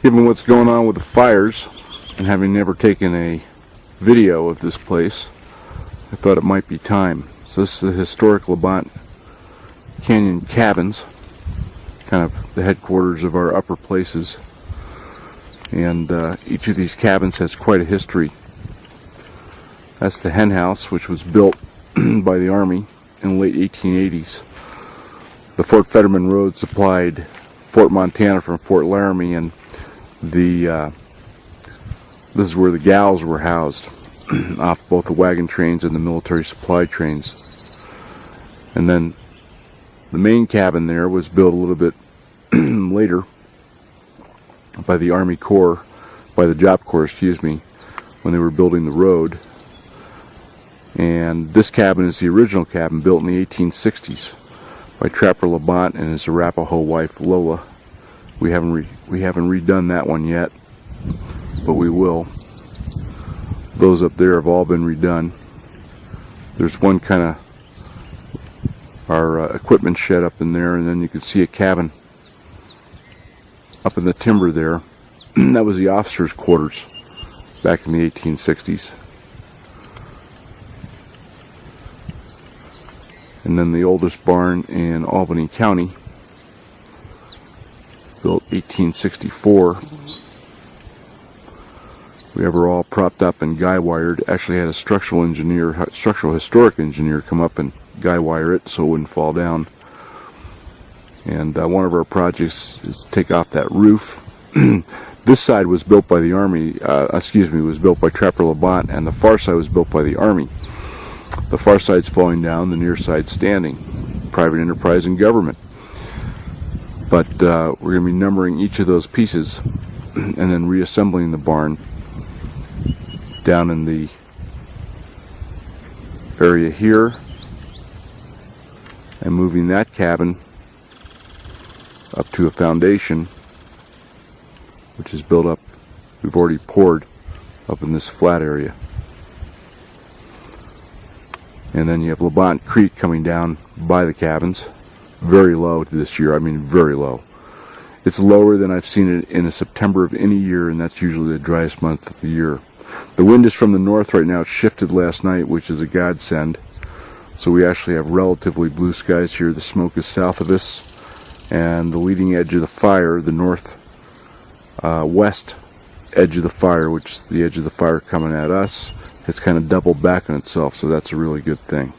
Given what's going on with the fires, and having never taken a video of this place, I thought it might be time. So this is the historic Labonte Canyon Cabins, kind of the headquarters of our upper places. And each of these cabins has quite a history. That's the hen house, which was built by the Army in the late 1880s. The Fort Fetterman Road supplied Fort Montana from Fort Laramie, and this is where the gals were housed off both the wagon trains and the military supply trains. And then the main cabin there was built a little bit later by the Army Corps, by the Job Corps, excuse me, when they were building the road. And this cabin is the original cabin built in the 1860s by Trapper Labonte and his Arapaho wife Lola. We haven't redone that one yet, but we will. Those up there have all been redone. There's one kind of our equipment shed up in there, and then you can see a cabin up in the timber there. That was the officers' quarters back in the 1860s. And then the oldest barn in Albany County, built 1864. We were all propped up and guy wired. Actually had a structural historic engineer come up and guy wire it so it wouldn't fall down. And one of our projects is to take off that roof. This side was built by the Army, was built by Trapper Labonte, and the far side was built by the Army. The far side's falling down, the near side's standing. Private enterprise and government. But we're going to be numbering each of those pieces and then reassembling the barn down in the area here and moving that cabin up to a foundation which is built up, we've already poured up in this flat area. And then you have Labonte Creek coming down by the cabins, very low this year. I mean very low. It's lower than I've seen it in a September of any year, and that's usually the driest month of the year. The wind is from the north right now. It shifted last night, which is a godsend. So we actually have relatively blue skies here. The smoke is south of us, and the leading edge of the fire, the west edge of the fire, which is the edge of the fire coming at us, it's kind of doubled back on itself, so that's a really good thing.